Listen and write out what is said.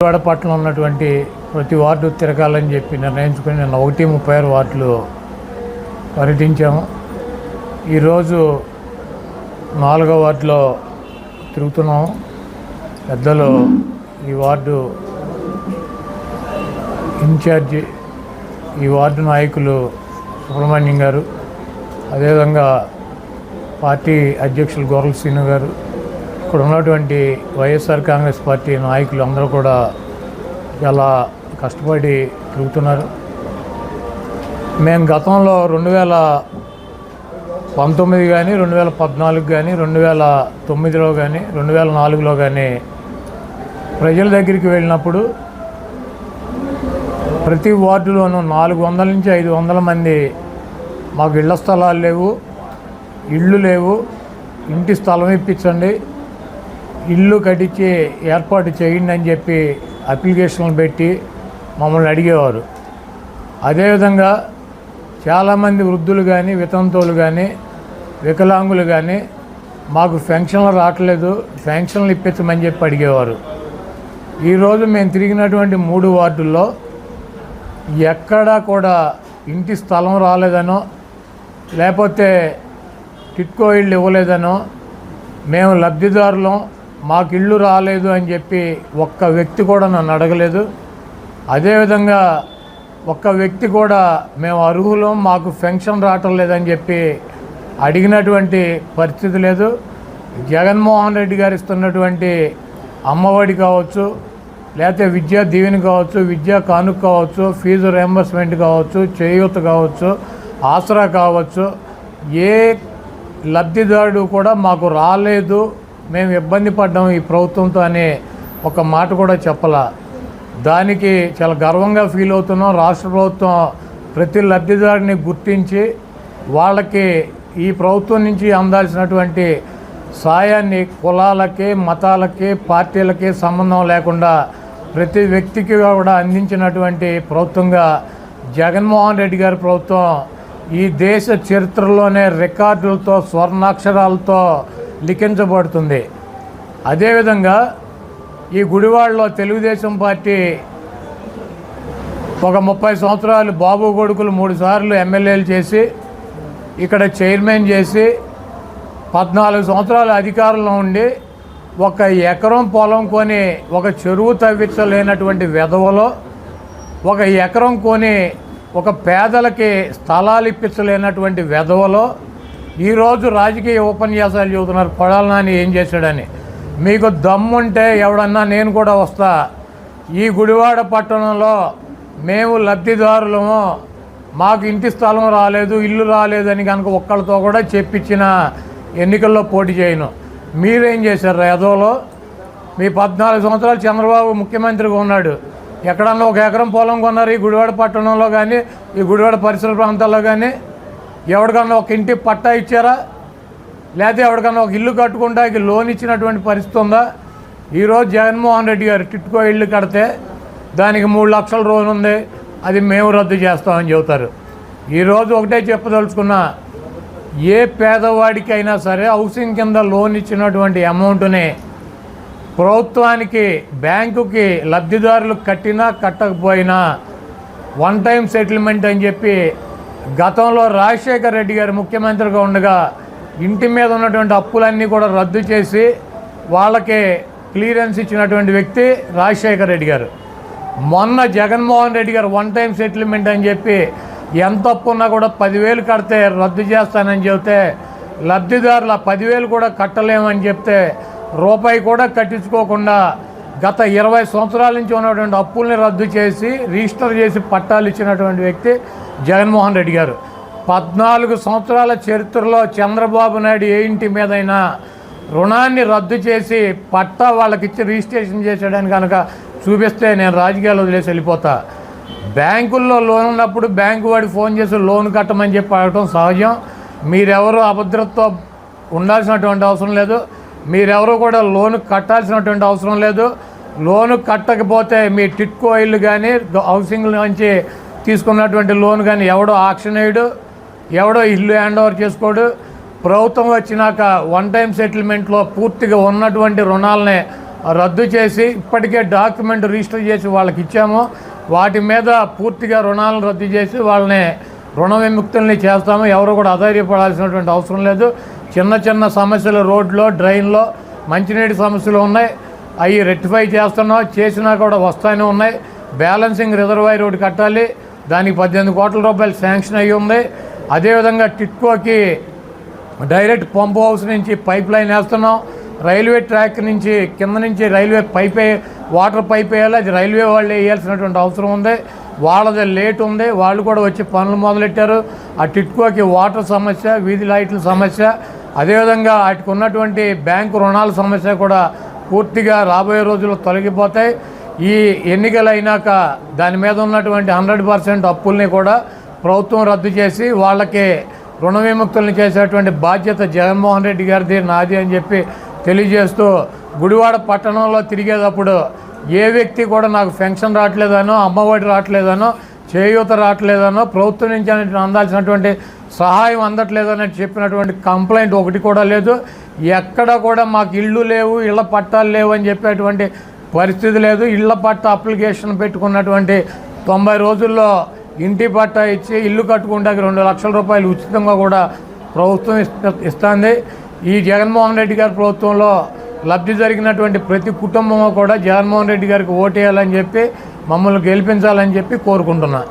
విజయవాడపట్నంలో ఉన్నటువంటి ప్రతి వార్డు తిరగాలని చెప్పి నిర్ణయించుకుని నిన్న 136 వార్డులు పర్యటించాము. ఈరోజు 4వ వార్డులో తిరుగుతున్నాము. పెద్దలు ఈ వార్డు ఇన్ఛార్జి, ఈ వార్డు నాయకులు సుబ్రహ్మణ్యం గారు, అదేవిధంగా పార్టీ అధ్యక్షులు గోరల శ్రీను గారు, ఇక్కడ ఉన్నటువంటి వైఎస్ఆర్ కాంగ్రెస్ పార్టీ నాయకులు అందరూ కూడా చాలా కష్టపడి తిరుగుతున్నారు. మేము గతంలో 2019 కానీ 2014 కానీ 2009లో కానీ 2004లో కానీ ప్రజల దగ్గరికి వెళ్ళినప్పుడు ప్రతి వార్డులోనూ 400 నుంచి 500 మంది మాకు ఇళ్ల స్థలాలు లేవు, ఇళ్ళు లేవు, ఇంటి స్థలం ఇప్పించండి, ఇల్లు కట్టించి ఏర్పాటు చేయండి అని చెప్పి అప్లికేషన్లు పెట్టి మమ్మల్ని అడిగేవారు. అదేవిధంగా చాలామంది వృద్ధులు కానీ, వితంతువులు కానీ, వికలాంగులు కానీ మాకు పెన్షన్లు రావట్లేదు, పెన్షన్లు ఇప్పించమని చెప్పి అడిగేవారు. ఈరోజు మేము తిరిగినటువంటి 3 వార్డుల్లో ఎక్కడా కూడా ఇంటి స్థలం రాలేదనో, లేకపోతే టిట్కో ఇళ్ళు ఇవ్వలేదనో, మేము లబ్ధిదారులం, మాకు ఇళ్ళు రాలేదు అని చెప్పి ఒక్క వ్యక్తి కూడా నన్ను అడగలేదు. అదేవిధంగా ఒక్క వ్యక్తి కూడా మేము అర్హులం, మాకు పెన్షన్ రావటం లేదని చెప్పి అడిగినటువంటి పరిస్థితి లేదు. జగన్మోహన్ రెడ్డి గారు ఇస్తున్నటువంటి అమ్మఒడి కావచ్చు, లేకపోతే విద్యా దీవెన కావచ్చు, విద్యా కానుక కావచ్చు, ఫీజు రియంబర్స్మెంట్ కావచ్చు, చేయూత కావచ్చు, ఆసరా కావచ్చు, ఏ లబ్ధిదారుడు కూడా మాకు రాలేదు, మేము ఇబ్బంది పడ్డాము ఈ ప్రభుత్వంతో అనే ఒక మాట కూడా చెప్పాల. దానికి చాలా గర్వంగా ఫీల్ అవుతున్నాం. రాష్ట్ర ప్రభుత్వం ప్రతి లబ్ధిదారుని గుర్తించి వాళ్ళకి ఈ ప్రభుత్వం నుంచి అందాల్సినటువంటి సాయాన్ని కులాలకి, మతాలకి, పార్టీలకి సంబంధం లేకుండా ప్రతి వ్యక్తికి కూడా అందించినటువంటి ప్రభుత్వంగా జగన్మోహన్ రెడ్డి గారి ప్రభుత్వం ఈ దేశ చరిత్రలోనే రికార్డులతో, స్వర్ణాక్షరాలతో లిఖించబడుతుంది. అదేవిధంగా ఈ గుడివాడలో తెలుగుదేశం పార్టీ ఒక 30 సంవత్సరాలు బాబు కొడుకులు 3 సార్లు ఎమ్మెల్యేలు చేసి, ఇక్కడ చైర్మన్ చేసి, 14 సంవత్సరాలు అధికారంలో ఉండి, 1 ఎకరం పొలం కొని ఒక చెరువు తవ్వించలేనటువంటి వెధవలో, 1 ఎకరం కొని ఒక పేదలకి స్థలాలు ఇప్పించలేనటువంటి వెధవలో ఈరోజు రాజకీయ ఉపన్యాసాలు చెబుతున్నారు. కొడాలి నాని ఏం చేశాడని. మీకు దమ్ముంటే ఎవడన్నా నేను కూడా వస్తా, ఈ గుడివాడ పట్టణంలో మేము లబ్ధిదారులము, మాకు ఇంటి స్థలం రాలేదు, ఇల్లు రాలేదని కనుక ఒక్కళ్ళతో కూడా చెప్పించిన ఎన్నికల్లో పోటీ చేయను. మీరేం చేశారు ఎదవలో? మీ 14 సంవత్సరాలు చంద్రబాబు ముఖ్యమంత్రిగా ఉన్నాడు, ఎక్కడన్నా 1 ఎకరం పొలం కొన్నారు ఈ గుడివాడ పట్టణంలో కానీ, ఈ గుడివాడ పరిసర ప్రాంతాల్లో కానీ? ఎవరికన్నా 1 ఇంటి పట్టా ఇచ్చారా? లేకపోతే ఎవరికన్నా 1 ఇల్లు కట్టుకుంటానికి లోన్ ఇచ్చినటువంటి పరిస్థితి ఉందా? ఈరోజు జగన్మోహన్ రెడ్డి గారు టిట్కో ఇల్లు కడితే దానికి 3 లక్షల లోన్ ఉంది, అది మేము రద్దు చేస్తామని చెబుతారు. ఈరోజు ఒకటే చెప్పదలుచుకున్నా, ఏ పేదవాడికైనా సరే హౌసింగ్ కింద లోన్ ఇచ్చినటువంటి అమౌంట్ని ప్రభుత్వానికి, బ్యాంకుకి లబ్ధిదారులు కట్టినా కట్టకపోయినా 1 టైం సెటిల్మెంట్ అని చెప్పి గతంలో రాజశేఖర రెడ్డి గారు ముఖ్యమంత్రిగా ఉండగా ఇంటి మీద ఉన్నటువంటి అప్పులన్నీ కూడా రద్దు చేసి వాళ్ళకి క్లియరెన్స్ ఇచ్చినటువంటి వ్యక్తి రాజశేఖర రెడ్డి గారు. మొన్న జగన్మోహన్ రెడ్డి గారు 1 టైం సెటిల్మెంట్ అని చెప్పి ఎంత అప్పు ఉన్నా కూడా 10,000 కడితే రద్దు చేస్తానని చెబితే లబ్ధిదారుల 10,000 కూడా కట్టలేమని చెప్తే రూపాయి కూడా కట్టించుకోకుండా గత 20 సంవత్సరాల నుంచి ఉన్నటువంటి అప్పుల్ని రద్దు చేసి రిజిస్టర్ చేసి పట్టాలు ఇచ్చినటువంటి వ్యక్తి జగన్మోహన్ రెడ్డి గారు. 14 సంవత్సరాల చరిత్రలో చంద్రబాబు నాయుడు ఏ ఇంటి మీదైనా రుణాన్ని రద్దు చేసి పట్టా వాళ్ళకి ఇచ్చి రిజిస్ట్రేషన్ చేసాడని కనుక చూపిస్తే నేను రాజకీయాలు వదిలేసి వెళ్ళిపోతా. బ్యాంకుల్లో లోన్ ఉన్నప్పుడు బ్యాంకు వాడికి ఫోన్ చేసి లోన్ కట్టమని చెప్పి అడగటం సహజం. మీరెవరు అభద్రతతో ఉండాల్సినటువంటి అవసరం లేదు, మీరెవరు కూడా లోను కట్టాల్సినటువంటి అవసరం లేదు. లోను కట్టకపోతే మీ టిట్కో ఇల్లు కానీ, హౌసింగ్ నుంచి తీసుకున్నటువంటి లోన్ కానీ ఎవడో ఆక్షన్ వేయడు, ఎవడో ఇల్లు హ్యాండ్ ఓవర్ చేసుకోడు. ప్రభుత్వం వచ్చినాక 1 టైం సెటిల్మెంట్లో పూర్తిగా ఉన్నటువంటి రుణాలని రద్దు చేసి ఇప్పటికే డాక్యుమెంట్ రిజిస్టర్ చేసి వాళ్ళకి ఇచ్చాము. వాటి మీద పూర్తిగా రుణాలను రద్దు చేసి వాళ్ళని రుణ విముక్తుల్ని చేస్తాము. ఎవరు కూడా అధైర్యపడాల్సినటువంటి అవసరం లేదు. చిన్న చిన్న సమస్యలు రోడ్లో, డ్రైన్లో, మంచినీటి సమస్యలు ఉన్నాయి. అవి రెక్టిఫై చేస్తున్నాం. చేసినా కూడా వస్తానే ఉన్నాయి. బ్యాలెన్సింగ్ రిజర్వాయర్ ఒకటి కట్టాలి. దానికి 18 కోట్ల రూపాయలు శాంక్షన్ అయ్యి ఉంది. అదేవిధంగా టిట్కోకి డైరెక్ట్ పంప్ హౌస్ నుంచి పైప్ లైన్ వేస్తున్నాం. రైల్వే ట్రాక్ నుంచి కింద నుంచి రైల్వే వాటర్ పైప్ వేయాలి. అది రైల్వే వాళ్ళు వేయాల్సినటువంటి అవసరం ఉంది. వాళ్ళది లేట్ ఉంది. వాళ్ళు కూడా వచ్చి పనులు మొదలెట్టారు. ఆ టిట్కోకి వాటర్ సమస్య, వీధి లైట్ల సమస్య, అదేవిధంగా వాటికి ఉన్నటువంటి బ్యాంకు రుణాల సమస్య కూడా పూర్తిగా రాబోయే రోజుల్లో తొలగిపోతాయి. ఈ ఎన్నికలు అయినాక దాని మీద ఉన్నటువంటి 100% అప్పుల్ని కూడా ప్రభుత్వం రద్దు చేసి వాళ్ళకి రుణ విముక్తుల్ని చేసేటువంటి బాధ్యత జగన్మోహన్ రెడ్డి గారిది, నాది అని చెప్పి తెలియజేస్తూ, గుడివాడ పట్టణంలో తిరిగేటప్పుడు ఏ వ్యక్తి కూడా నాకు పెన్షన్ రావట్లేదనో, అమ్మఒడి రావట్లేదనో, చేయూత రావట్లేదనో, ప్రభుత్వం నుంచి అందాల్సినటువంటి సహాయం అందట్లేదని చెప్పినటువంటి కంప్లైంట్ ఒకటి కూడా లేదు. ఎక్కడ కూడా మాకు ఇళ్ళు లేవు, ఇళ్ల పట్టాలు లేవు అని చెప్పేటువంటి పరిస్థితి లేదు. ఇళ్ల పట్టా అప్లికేషన్ పెట్టుకున్నటువంటి 90 రోజుల్లో ఇంటి పట్టా ఇచ్చి ఇల్లు కట్టుకుంటాకి 2 లక్షల రూపాయలు ఉచితంగా కూడా ప్రభుత్వం ఇస్తుంది. ఈ జగన్మోహన్ రెడ్డి గారి ప్రభుత్వంలో లబ్ధి జరిగినటువంటి ప్రతి కుటుంబం కూడా జగన్మోహన్ రెడ్డి గారికి ఓటేయాలని చెప్పి, మమ్మల్ని గెలిపించాలని చెప్పి కోరుకుంటున్నా.